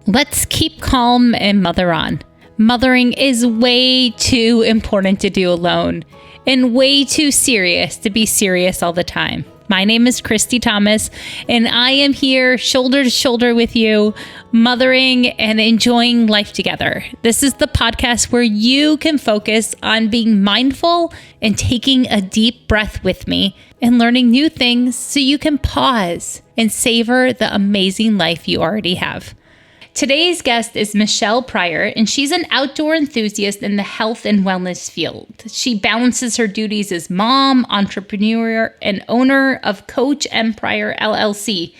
Let's keep calm and mother on. Mothering is way too important to do alone and way too serious to be serious all the time. My name is Christy Thomas, and I am here shoulder to shoulder with you, mothering and enjoying life together. This is the podcast where you can focus on being mindful and taking a deep breath with me and learning new things so you can pause and savor the amazing life you already have. Today's guest is Michelle Pryor, and she's an outdoor enthusiast in the health and wellness field. She balances her duties as mom, entrepreneur, and owner of Coach M Pryor LLC.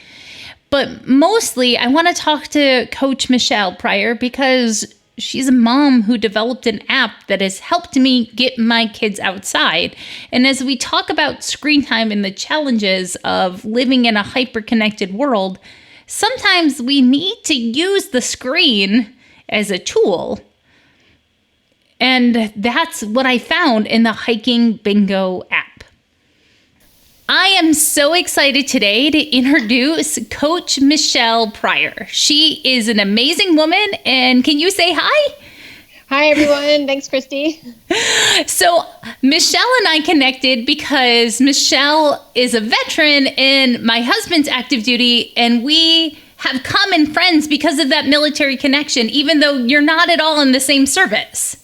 But mostly, I want to talk to Coach Michelle Pryor because she's a mom who developed an app that has helped me get my kids outside. And as we talk about screen time and the challenges of living in a hyper-connected world, sometimes we need to use the screen as a tool. And that's what I found in the Hiking Bingo app. I am so excited today to introduce Coach Michelle Pryor. She is an amazing woman, and can you say hi? Hi, everyone. Thanks, Christy. So Michelle and I connected because Michelle is a veteran in my husband's active duty, and we have common friends because of that military connection, even though you're not at all in the same service.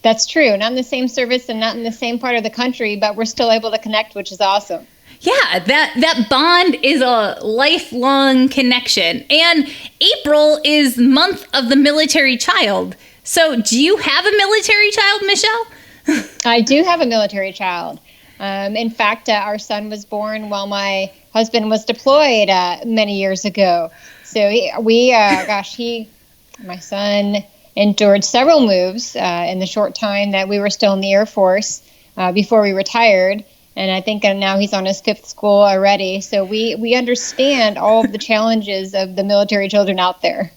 That's true. Not in the same service and not in the same part of the country, but we're still able to connect, which is awesome. Yeah, that bond is a lifelong connection. And April is month of the military child. So do you have a military child, Michelle? I do have a military child. In fact, our son was born while my husband was deployed many years ago. So my son endured several moves in the short time that we were still in the Air Force before we retired. And I think now he's on his fifth school already. So we understand all of the challenges of the military children out there.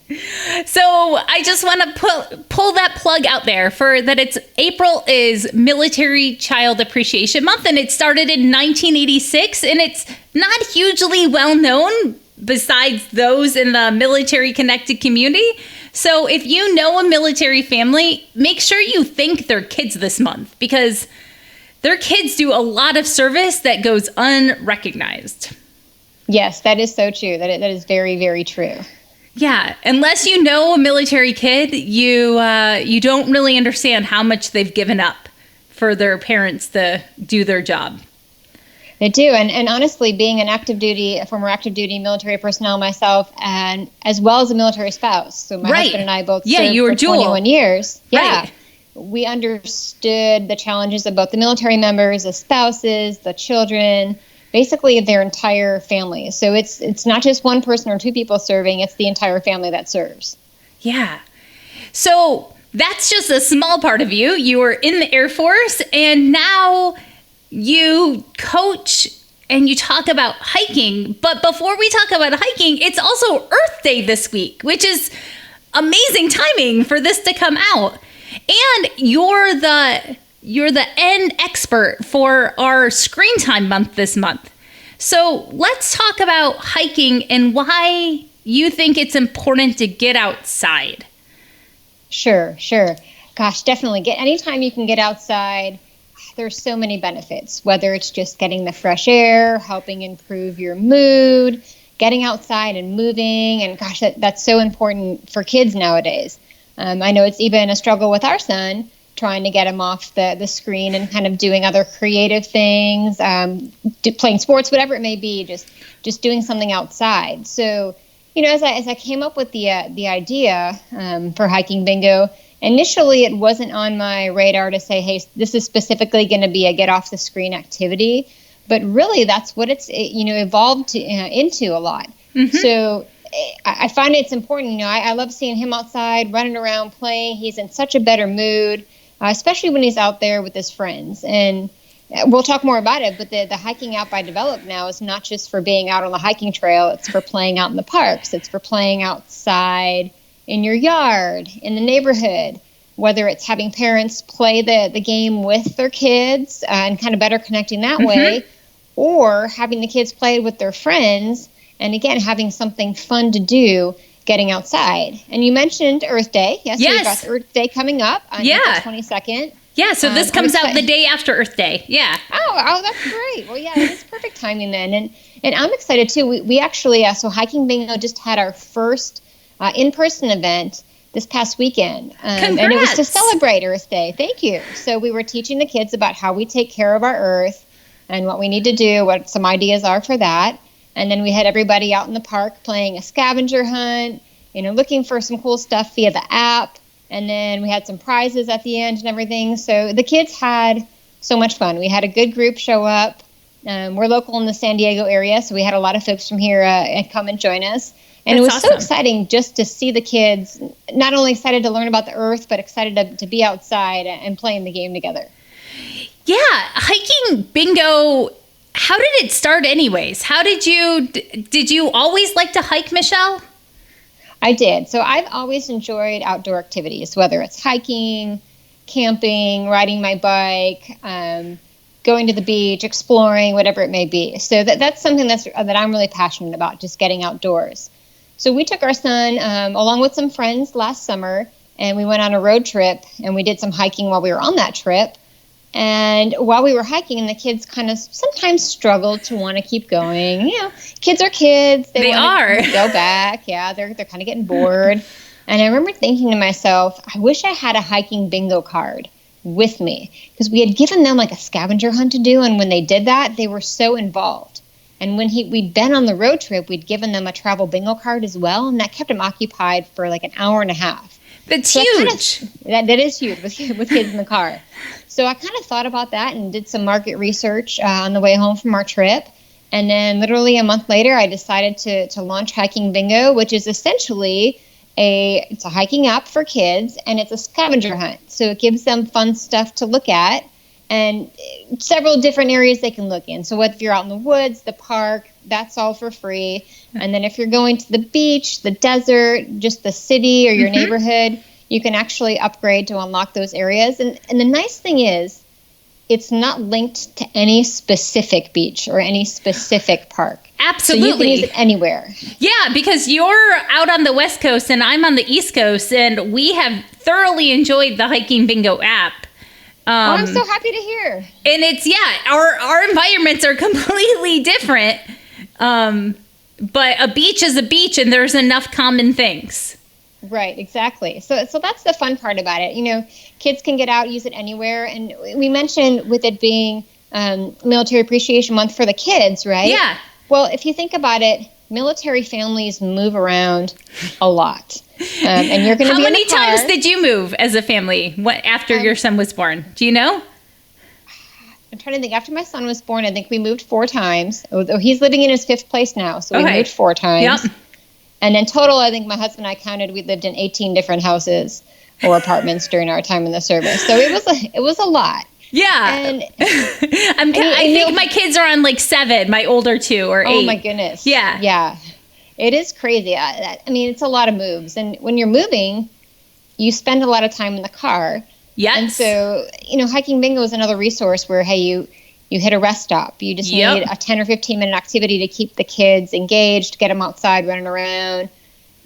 So I just want to pull that plug out there for that. April is Military Child Appreciation Month, and it started in 1986, and it's not hugely well known besides those in the military connected community. So if you know a military family, make sure you thank their kids this month, because their kids do a lot of service that goes unrecognized. Yes, that is so true. That is very, very true. Yeah, unless you know a military kid, you don't really understand how much they've given up for their parents to do their job. They do, and honestly, being a former active duty military personnel myself, and as well as a military spouse. So my husband and I both served you were for 21 years. Yeah. Right. We understood the challenges of both the military members, the spouses, the children, basically their entire family. So it's not just one person or two people serving, it's the entire family that serves. Yeah. So that's just a small part of you. You were in the Air Force, and now you coach and you talk about hiking. But before we talk about hiking, it's also Earth Day this week, which is amazing timing for this to come out. And you're the end expert for our screen time month this month. So let's talk about hiking and why you think it's important to get outside. Sure. Gosh, definitely. Anytime you can get outside, there's so many benefits, whether it's just getting the fresh air, helping improve your mood, getting outside and moving. And gosh, that's so important for kids nowadays. I know it's even a struggle with our son, trying to get him off the screen and kind of doing other creative things, playing sports, whatever it may be, just doing something outside. So, as I came up with the idea for Hiking Bingo, initially it wasn't on my radar to say, hey, this is specifically going to be a get off the screen activity. But really, that's what it's evolved into a lot. Mm-hmm. So I find it's important. I love seeing him outside, running around, playing. He's in such a better mood, especially when he's out there with his friends. And we'll talk more about it, but the hiking app I developed now is not just for being out on the hiking trail. It's for playing out in the parks. It's for playing outside in your yard, in the neighborhood, whether it's having parents play the game with their kids and kind of better connecting that mm-hmm. way, or having the kids play with their friends. And again, having something fun to do getting outside. And you mentioned Earth Day. Yes. Yes. We've got Earth Day coming up on April 22nd. Yeah, so this comes out the day after Earth Day. Yeah. Oh, that's great. Well, yeah, it is perfect timing then. And I'm excited too. We actually, so Hiking Bingo just had our first in-person event this past weekend. And it was to celebrate Earth Day. Thank you. So we were teaching the kids about how we take care of our earth and what we need to do, what some ideas are for that. And then we had everybody out in the park playing a scavenger hunt, looking for some cool stuff via the app. And then we had some prizes at the end and everything. So the kids had so much fun. We had a good group show up. We're local in the San Diego area, so we had a lot of folks from here come and join us. And it was awesome. So exciting just to see the kids, not only excited to learn about the earth, but excited to be outside and playing the game together. Yeah, Hiking Bingo, how did it start anyways? Did you always like to hike, Michelle? I did. So I've always enjoyed outdoor activities, whether it's hiking, camping, riding my bike, going to the beach, exploring, whatever it may be. So that's something that I'm really passionate about, just getting outdoors. So we took our son along with some friends last summer, and we went on a road trip, and we did some hiking while we were on that trip. And while we were hiking, the kids kind of sometimes struggled to want to keep going. Kids are kids. They want to go back. Yeah, they're kind of getting bored. And I remember thinking to myself, I wish I had a hiking bingo card with me, because we had given them like a scavenger hunt to do. And when they did that, they were so involved. And when we'd been on the road trip, we'd given them a travel bingo card as well. And that kept them occupied for like an hour and a half. That's huge. That is huge with kids in the car. So I kind of thought about that and did some market research on the way home from our trip. And then literally a month later, I decided to launch Hiking Bingo, which is essentially it's a hiking app for kids, and it's a scavenger hunt. So it gives them fun stuff to look at and several different areas they can look in. So if you're out in the woods, the park, that's all for free. And then if you're going to the beach, the desert, just the city or your neighborhood, you can actually upgrade to unlock those areas. And the nice thing is, it's not linked to any specific beach or any specific park. Absolutely. So you can use it anywhere. Yeah, because you're out on the West Coast and I'm on the East Coast, and we have thoroughly enjoyed the Hiking Bingo app. I'm so happy to hear. And it's, our environments are completely different. But a beach is a beach, and there's enough common things. Right, exactly. So that's the fun part about it. Kids can get out, use it anywhere. And we mentioned with it being Military Appreciation Month for the kids, right? Yeah. Well, if you think about it, military families move around a lot. And you're going to be in the car. How many times did you move as a family after your son was born? Do you know? I'm trying to think. After my son was born, I think we moved 4 times. He's living in his 5th place now, so we moved 4 times. Yep. And in total, I think my husband and I counted, we lived in 18 different houses or apartments during our time in the service. So it was a lot. Yeah. And I think my kids are on like 7, my older 2 or 8. Oh my goodness. Yeah. Yeah. It is crazy. I mean, it's a lot of moves. And when you're moving, you spend a lot of time in the car. Yes. And so, Hiking Bingo is another resource where, hey, you hit a rest stop. You just need a 10 or 15 minute activity to keep the kids engaged, get them outside running around.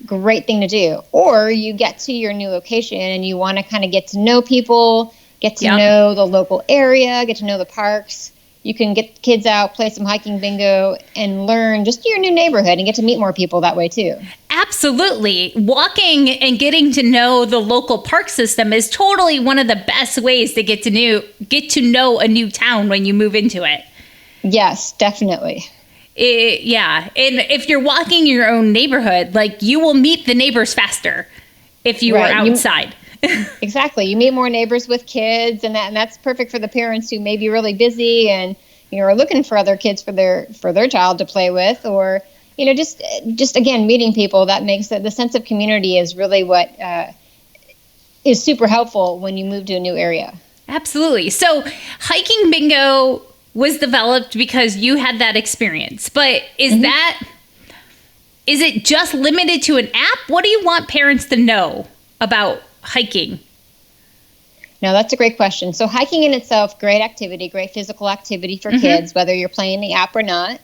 Great thing to do. Or you get to your new location and you want to kind of get to know people, get to know the local area, get to know the parks. You can get kids out, play some Hiking Bingo, and learn just your new neighborhood and get to meet more people that way too. Absolutely. Walking and getting to know the local park system is totally one of the best ways to get to know a new town when you move into it. Yes, definitely. And if you're walking your own neighborhood, like, you will meet the neighbors faster if you are outside. Exactly. You meet more neighbors with kids, and that's perfect for the parents who may be really busy and are looking for other kids for their child to play with, or just again meeting people. That makes the sense of community is really what is super helpful when you move to a new area. Absolutely. So Hiking Bingo was developed because you had that experience, but is it just limited to an app? What do you want parents to know about hiking? No, that's a great question. So hiking in itself, great activity, great physical activity for kids, whether you're playing the app or not.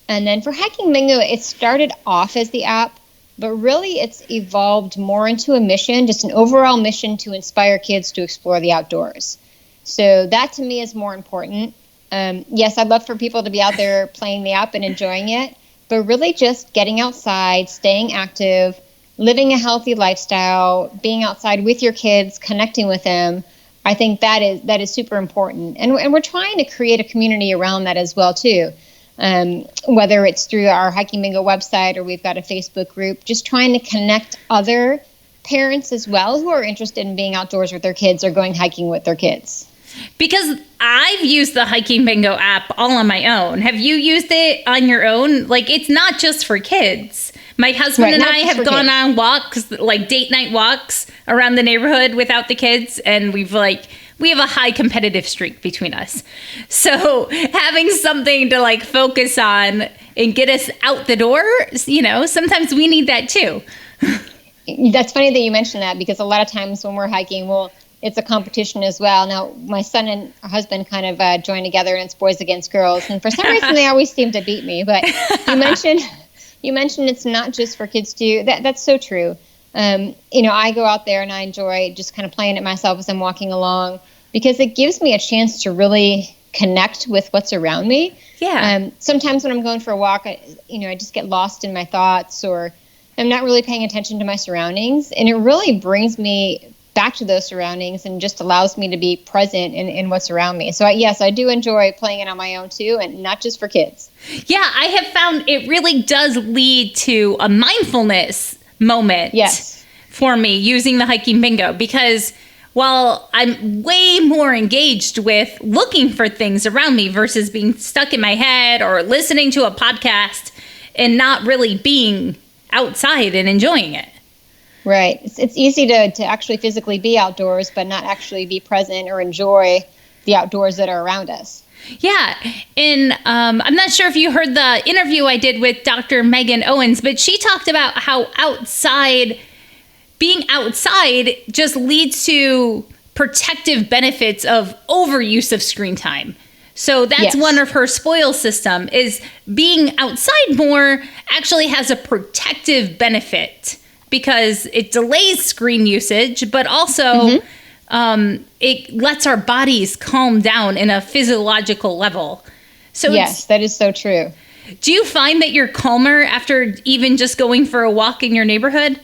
And then for Hiking Bingo, it started off as the app, but really it's evolved more into a mission, just an overall mission to inspire kids to explore the outdoors. So that to me is more important. Yes, I'd love for people to be out there playing the app and enjoying it, but really just getting outside, staying active, living a healthy lifestyle, being outside with your kids, connecting with them. I think that is super important. And we're trying to create a community around that as well, too. Whether it's through our Hiking Bingo website or we've got a Facebook group, just trying to connect other parents as well who are interested in being outdoors with their kids or going hiking with their kids. Because I've used the Hiking Bingo app all on my own. Have you used it on your own? Like, it's not just for kids. My husband and I have gone on walks, like date night walks around the neighborhood without the kids. And we have a high competitive streak between us. So having something to like focus on and get us out the door, sometimes we need that too. That's funny that you mentioned that, because a lot of times when we're hiking, it's a competition as well. Now, my son and husband kind of join together, and it's boys against girls. And for some reason, they always seem to beat me. But you mentioned it's not just for kids too. That's so true. I go out there and I enjoy just kind of playing it myself as I'm walking along, because it gives me a chance to really connect with what's around me. Yeah. Sometimes when I'm going for a walk, I just get lost in my thoughts, or I'm not really paying attention to my surroundings. And it really brings me back to those surroundings and just allows me to be present in what's around me. So yes, I do enjoy playing it on my own too, and not just for kids. Yeah, I have found it really does lead to a mindfulness moment. Yes. For me using the Hiking Bingo, because while I'm way more engaged with looking for things around me versus being stuck in my head or listening to a podcast and not really being outside and enjoying it. Right. It's easy to actually physically be outdoors, but not actually be present or enjoy the outdoors that are around us. Yeah. And I'm not sure if you heard the interview I did with Dr. Megan Owens, but she talked about how being outside just leads to protective benefits of overuse of screen time. So that's one of her spoil system, is being outside more actually has a protective benefit, because it delays screen usage, but also it lets our bodies calm down in a physiological level. So yes, that is so true. Do you find that you're calmer after even just going for a walk in your neighborhood?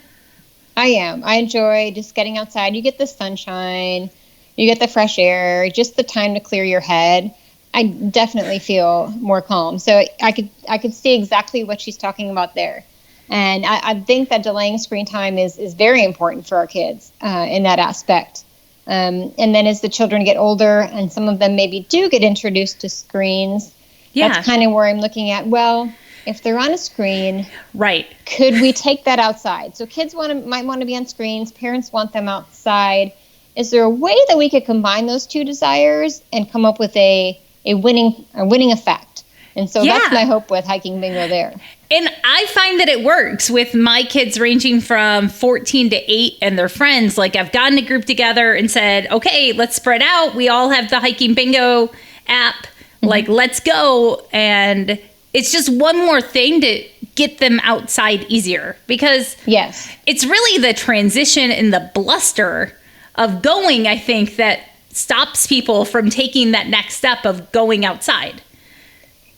I am. I enjoy just getting outside. You get the sunshine, you get the fresh air, just the time to clear your head. I definitely feel more calm. So I could see exactly what she's talking about there. And I think that delaying screen time is very important for our kids in that aspect. And then as the children get older, and some of them maybe do get introduced to screens, that's kind of where I'm looking at, well, if they're on a screen, right, could we take that outside? So kids might want to be on screens, parents want them outside. Is there a way that we could combine those two desires and come up with a winning effect? And so that's my hope with Hiking Bingo there. And I find that it works with my kids ranging from 14 to 8 and their friends. Like, I've gotten a group together and said, okay, let's spread out. We all have the Hiking Bingo app. Like, let's go. And it's just one more thing to get them outside easier, because it's really the transition and the bluster of going, I think, that stops people from taking that next step of going outside.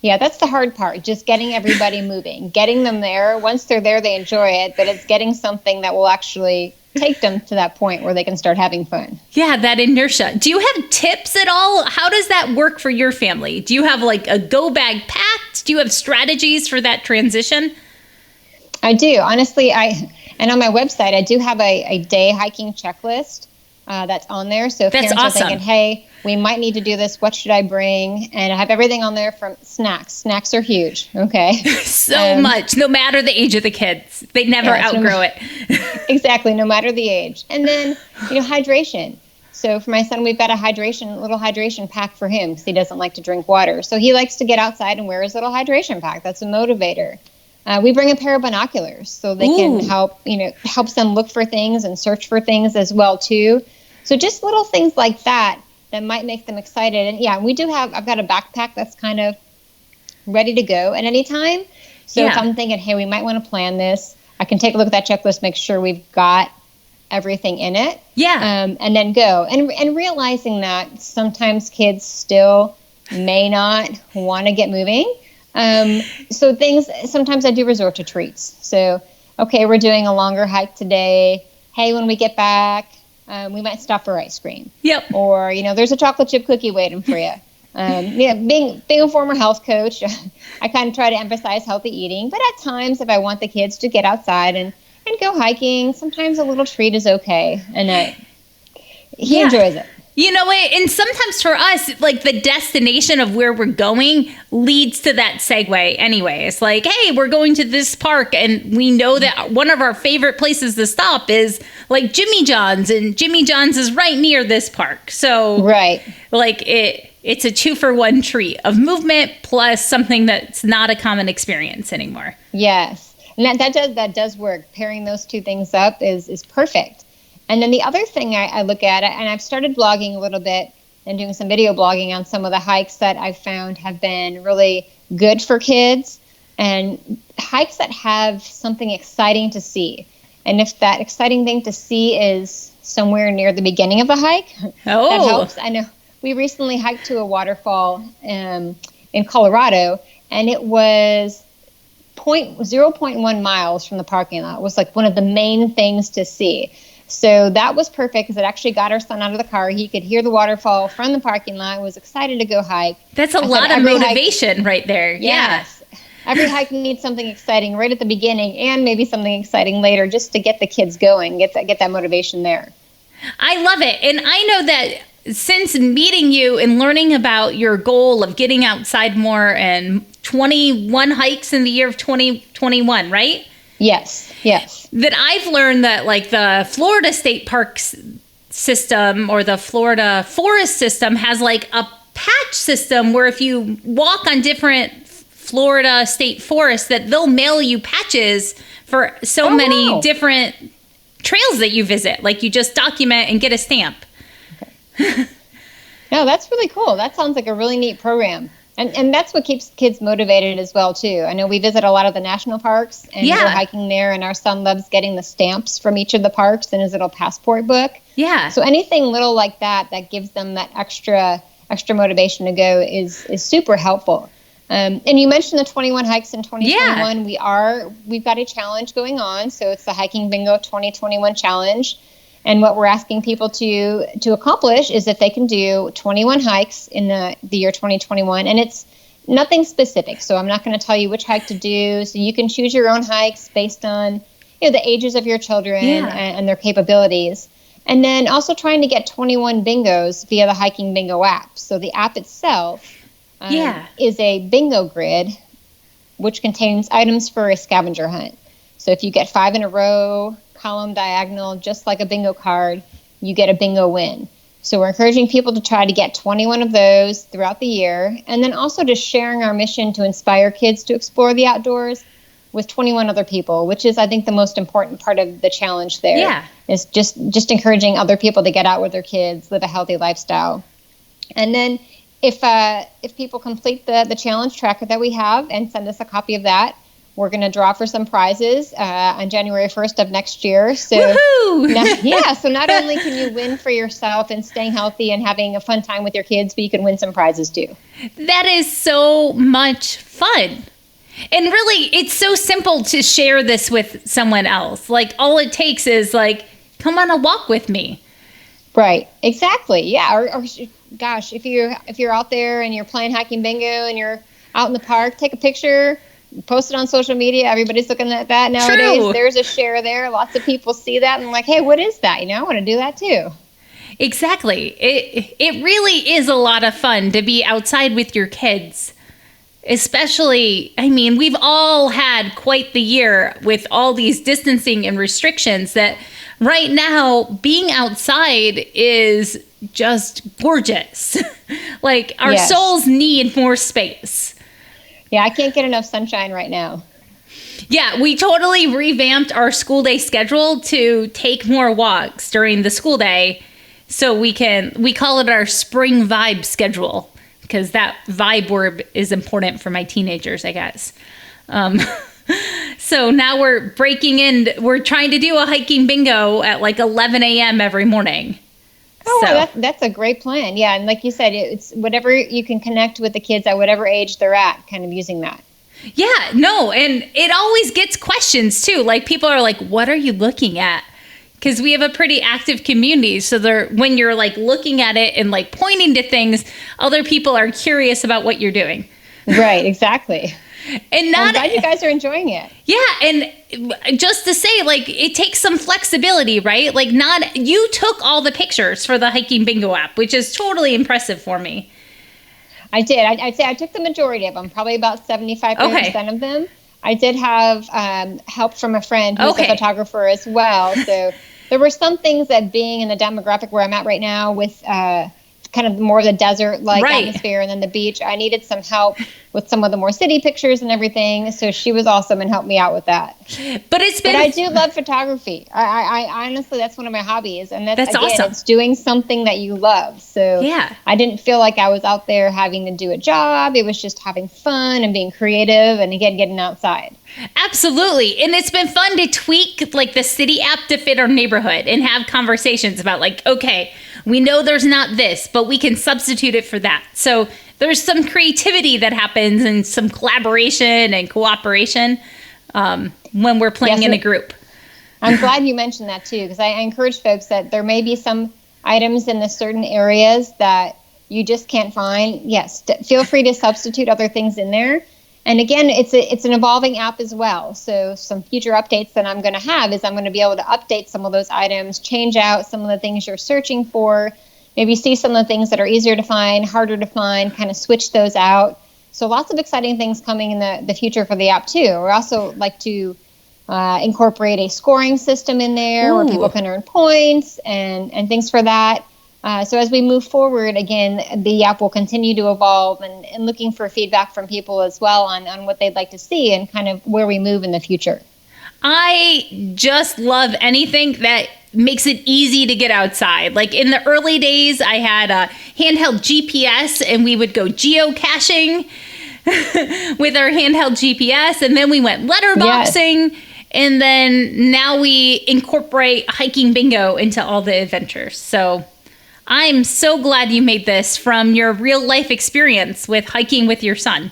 Yeah, that's the hard part, just getting everybody moving, getting them there. Once they're there, they enjoy it, but it's getting something that will actually take them to that point where they can start having fun. Yeah, that inertia. Do you have tips at all? How does that work for your family? Do you have like a go bag packed? Do you have strategies for that transition? I do. Honestly, and on my website, I do have a day hiking checklist that's on there. So if that's parents awesome. are thinking, hey, we might need to do this, what should I bring? And I have everything on there from snacks. Snacks are huge. Okay. So much, no matter the age of the kids. They never outgrow it. Exactly, no matter the age. And then, hydration. So for my son, we've got a little hydration pack for him, because he doesn't like to drink water. So he likes to get outside and wear his little hydration pack. That's a motivator. We bring a pair of binoculars so they can helps them look for things and search for things as well too. So just little things like that might make them excited. And I've got a backpack that's kind of ready to go at any time. So if I'm thinking, hey, we might want to plan this, I can take a look at that checklist, make sure we've got everything in it. Yeah. And then go. And realizing that sometimes kids still may not want to get moving. So sometimes I do resort to treats. So, okay, we're doing a longer hike today. Hey, when we get back, we might stop for ice cream. Yep. Or, there's a chocolate chip cookie waiting for you. Being a former health coach, I kind of try to emphasize healthy eating. But at times, if I want the kids to get outside and go hiking, sometimes a little treat is okay. And he enjoys it. You know what? And sometimes for us, like the destination of where we're going leads to that segue anyway. It's like, hey, we're going to this park and we know that one of our favorite places to stop is like Jimmy John's, and Jimmy John's is right near this park. So right. Like it's a 2-for-1 treat of movement plus something that's not a common experience anymore. Yes. And that does work. Pairing those two things up is perfect. And then the other thing I look at, and I've started blogging a little bit and doing some video blogging on some of the hikes that I've found have been really good for kids, and hikes that have something exciting to see. And if that exciting thing to see is somewhere near the beginning of the hike, that helps. I know we recently hiked to a waterfall in Colorado, and it was 0.1 miles from the parking lot. It was like one of the main things to see. So that was perfect because it actually got our son out of the car. He could hear the waterfall from the parking lot, was excited to go hike. That's a lot of motivation right there. Yes. Yeah. Every hike needs something exciting right at the beginning and maybe something exciting later just to get the kids going, get that motivation there. I love it. And I know that since meeting you and learning about your goal of getting outside more and 21 hikes in the year of 2021, right? Yes. That I've learned that like the Florida State Parks system or the Florida Forest system has like a patch system where if you walk on different Florida state forests that they'll mail you patches for so many different trails that you visit. Like you just document and get a stamp. Okay. No, that's really cool. That sounds like a really neat program. And that's what keeps kids motivated as well, too. I know we visit a lot of the national parks and go hiking there, and our son loves getting the stamps from each of the parks in his little passport book. Yeah. So anything little like that gives them that extra motivation to go is super helpful. And you mentioned the 21 hikes in 2021. Yeah. We've got a challenge going on. So it's the Hiking Bingo 2021 challenge. And what we're asking people to accomplish is that they can do 21 hikes in the year 2021. And it's nothing specific. So I'm not going to tell you which hike to do. So you can choose your own hikes based on the ages of your children and their capabilities. And then also trying to get 21 bingos via the Hiking Bingo app. So the app itself is a bingo grid, which contains items for a scavenger hunt. So if you get 5 in a row, column diagonal, just like a bingo card, you get a bingo win. So we're encouraging people to try to get 21 of those throughout the year, and then also just sharing our mission to inspire kids to explore the outdoors with 21 other people, which is, I think, the most important part of the challenge there. Yeah. Is just encouraging other people to get out with their kids, live a healthy lifestyle. And then if people complete the challenge tracker that we have and send us a copy of that, we're going to draw for some prizes on January 1st of next year. So, so not only can you win for yourself and staying healthy and having a fun time with your kids, but you can win some prizes too. That is so much fun. And really, it's so simple to share this with someone else. Like, all it takes is like, come on a walk with me. Right. Exactly. Yeah. Or gosh, if you're out there and you're playing hiking bingo and you're out in the park, take a picture. Post it on social media. Everybody's looking at that nowadays. True. There's a share there. Lots of people see that and like, hey, what is that? I want to do that too. Exactly. It really is a lot of fun to be outside with your kids. Especially, we've all had quite the year with all these distancing and restrictions that right now being outside is just gorgeous. Like our souls need more space. Yeah, I can't get enough sunshine right now. Yeah, we totally revamped our school day schedule to take more walks during the school day. So we call it our spring vibe schedule because that vibe word is important for my teenagers, I guess. So now we're breaking in. We're trying to do a hiking bingo at like 11 a.m. every morning. Oh, So. well, that's a great plan. Yeah. And like you said, it's whatever you can connect with the kids at whatever age they're at, kind of using that. Yeah, no. And it always gets questions too. Like people are like, what are you looking at? Because we have a pretty active community. So when you're like looking at it and like pointing to things, other people are curious about what you're doing. Right, exactly. And I'm glad you guys are enjoying it. Yeah, and just to say, like, it takes some flexibility, right? Like, you took all the pictures for the hiking bingo app, which is totally impressive for me. I did. I'd say I took the majority of them, probably about 75% of them. I did have help from a friend who's a photographer as well. So there were some things that being in the demographic where I'm at right now with kind of more of the desert-like atmosphere and then the beach, I needed some help with some of the more city pictures and everything. So she was awesome and helped me out with that. But I do love photography. I honestly, that's one of my hobbies. And that's awesome. It's doing something that you love. So I didn't feel like I was out there having to do a job. It was just having fun and being creative and again, getting outside. Absolutely. And it's been fun to tweak like the city app to fit our neighborhood and have conversations about like, okay, we know there's not this, but we can substitute it for that. So there's some creativity that happens and some collaboration and cooperation when we're playing in a group. I'm glad you mentioned that too, because I encourage folks that there may be some items in the certain areas that you just can't find. Yes, feel free to substitute other things in there. And again, it's an evolving app as well. So some future updates that I'm going to have is I'm going to be able to update some of those items, change out some of the things you're searching for, maybe see some of the things that are easier to find, harder to find, kind of switch those out. So lots of exciting things coming in the future for the app too. We also like to incorporate a scoring system in there where people can earn points and things for that. So as we move forward, again, the app will continue to evolve and looking for feedback from people as well on what they'd like to see and kind of where we move in the future. I just love anything that makes it easy to get outside. Like in the early days, I had a handheld GPS and we would go geocaching with our handheld GPS. And then we went letterboxing. Yes. And then now we incorporate hiking bingo into all the adventures. So I'm so glad you made this from your real life experience with hiking with your son.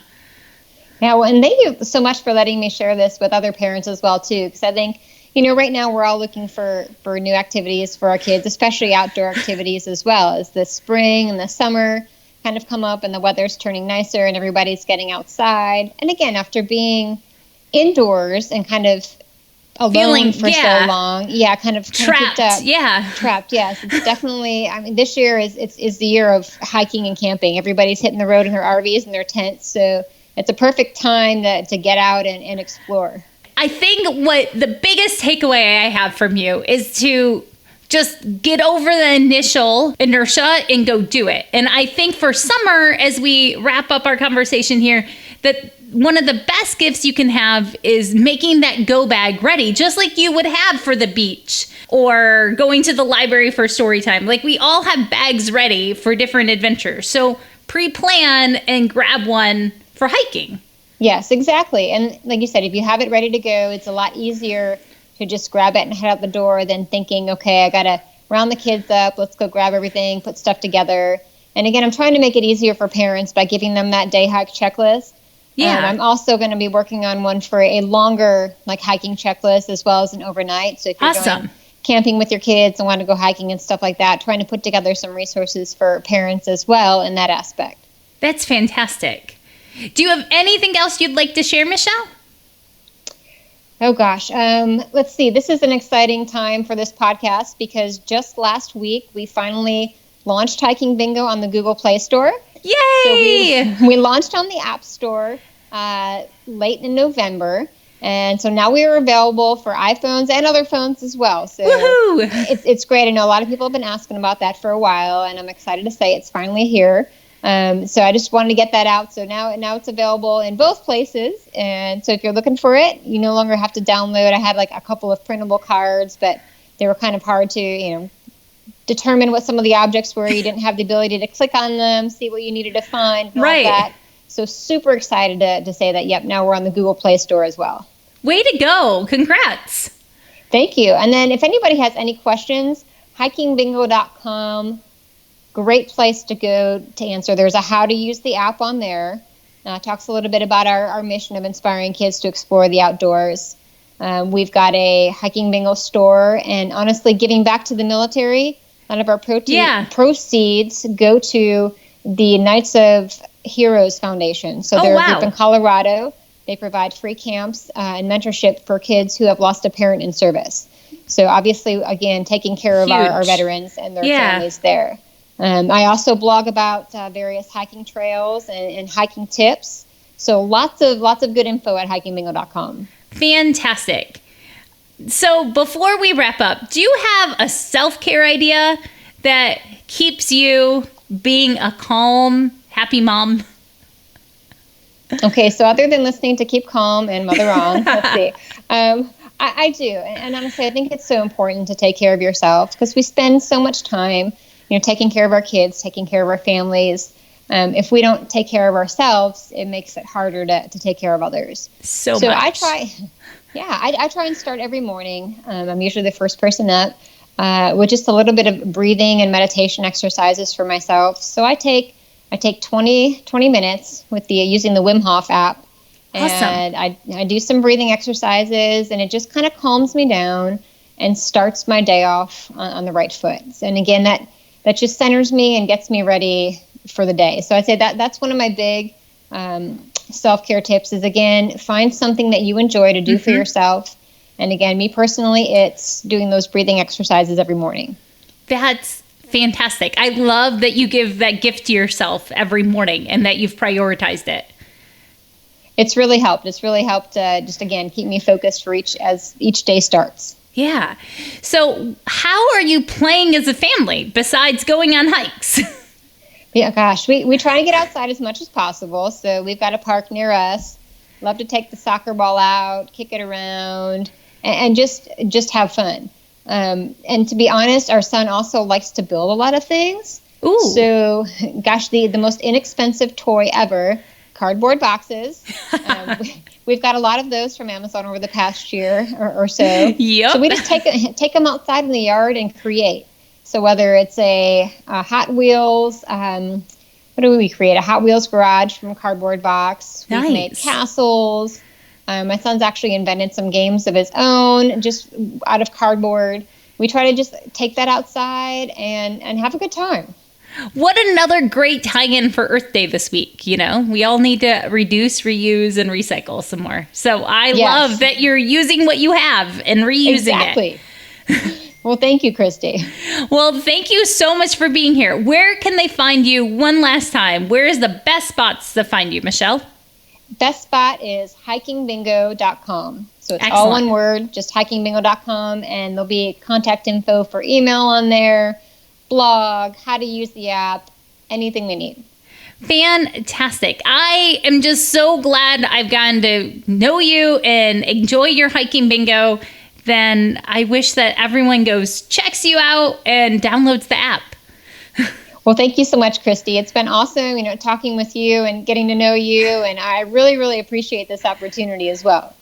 Yeah, well, and thank you so much for letting me share this with other parents as well, too, because I think, right now we're all looking for new activities for our kids, especially outdoor activities as well, as the spring and the summer kind of come up and the weather's turning nicer and everybody's getting outside. And again, after being indoors and kind of alone for so long, kind of trapped. Trapped. Yes, it's definitely. I mean, this year is the year of hiking and camping. Everybody's hitting the road in their RVs and their tents, so it's a perfect time to get out and explore. I think what the biggest takeaway I have from you is to just get over the initial inertia and go do it. And I think for summer, as we wrap up our conversation here, that one of the best gifts you can have is making that go bag ready, just like you would have for the beach or going to the library for story time. Like we all have bags ready for different adventures. So pre-plan and grab one for hiking. Yes, exactly. And like you said, if you have it ready to go, it's a lot easier to just grab it and head out the door than thinking, okay, I got to round the kids up. Let's go grab everything, put stuff together. And again, I'm trying to make it easier for parents by giving them that day hike checklist. Yeah. I'm also going to be working on one for a longer hiking checklist as well as an overnight. So if you're going camping with your kids and want to go hiking and stuff like that, trying to put together some resources for parents as well in that aspect. That's fantastic. Do you have anything else you'd like to share, Michelle? Oh, gosh. Let's see. This is an exciting time for this podcast because just last week we finally launched Hiking Bingo on the Google Play Store. Yay! So we launched on the App Store late in November. And so now we are available for iPhones and other phones as well. So it's great. I know a lot of people have been asking about that for a while, and I'm excited to say it's finally here. So I just wanted to get that out. So now it's available in both places. And so if you're looking for it, you no longer have to download. I had a couple of printable cards, but they were kind of hard to, determine what some of the objects were. You didn't have the ability to click on them, see what you needed to find, and all that. So super excited to say that, now we're on the Google Play Store as well. Way to go. Congrats. Thank you. And then if anybody has any questions, hikingbingo.com, great place to go to answer. There's a how to use the app on there. Talks a little bit about our mission of inspiring kids to explore the outdoors. We've got a Hiking Bingo store, and honestly, giving back to the military, a lot of our proceeds go to the Knights of Heroes Foundation. So they're a group in Colorado. They provide free camps and mentorship for kids who have lost a parent in service. So obviously, again, taking care of our veterans and their families there. I also blog about various hiking trails and hiking tips. So lots of good info at hikingbingo.com. Fantastic. So before we wrap up, do you have a self-care idea that keeps you being a calm, happy mom? Okay, so other than listening to Keep Calm and Mother On, let's see. I do. And honestly, I think it's so important to take care of yourself because we spend so much time, taking care of our kids, taking care of our families. If we don't take care of ourselves, it makes it harder to take care of others. So much. I try and start every morning. I'm usually the first person up with just a little bit of breathing and meditation exercises for myself. So I take 20 minutes with using the Wim Hof app. Awesome. And I do some breathing exercises, and it just kind of calms me down and starts my day off on the right foot. And again, that just centers me and gets me ready for the day. So I'd say that's one of my big self-care tips is, again, find something that you enjoy to do for yourself. And again, me personally, it's doing those breathing exercises every morning. That's fantastic. I love that you give that gift to yourself every morning and that you've prioritized it. It's really helped. Just again, keep me focused for as each day starts. Yeah. So how are you playing as a family besides going on hikes? Yeah, gosh, we try to get outside as much as possible. So we've got a park near us. Love to take the soccer ball out, kick it around, and just have fun. And to be honest, our son also likes to build a lot of things. Ooh. So, gosh, the most inexpensive toy ever, cardboard boxes. We've got a lot of those from Amazon over the past year or so. Yep. So we just take them outside in the yard and create. So whether it's a Hot Wheels, what do we create? A Hot Wheels garage from a cardboard box. Nice. We've made castles. My son's actually invented some games of his own, just out of cardboard. We try to just take that outside and have a good time. What another great tie-in for Earth Day this week. We all need to reduce, reuse, and recycle some more. So I love that you're using what you have and reusing it. Exactly. Well, thank you, Christy. Well, thank you so much for being here. Where can they find you one last time? Where is the best spots to find you, Michelle? Best spot is hikingbingo.com. So it's Excellent. All one word, just hikingbingo.com, and there'll be contact info for email on there, blog, how to use the app, anything we need. Fantastic. I am just so glad I've gotten to know you and enjoy your hiking bingo. Then I wish that everyone checks you out and downloads the app. Well, thank you so much, Christy. It's been awesome, talking with you and getting to know you. And I really, really appreciate this opportunity as well.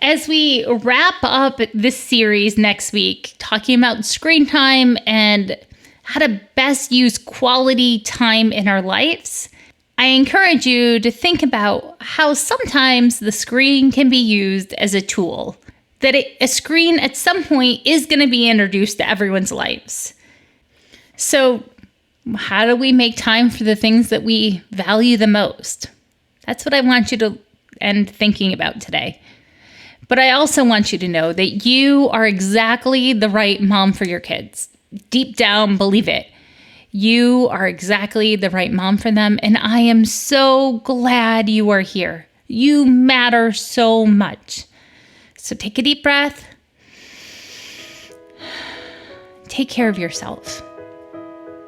As we wrap up this series next week, talking about screen time and how to best use quality time in our lives, I encourage you to think about how sometimes the screen can be used as a tool. That a screen at some point is going to be introduced to everyone's lives. So how do we make time for the things that we value the most? That's what I want you to end thinking about today. But I also want you to know that you are exactly the right mom for your kids. Deep down, believe it. You are exactly the right mom for them. And I am so glad you are here. You matter so much. So take a deep breath. Take care of yourself.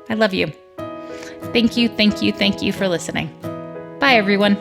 I love you. Thank you for listening. Bye, everyone.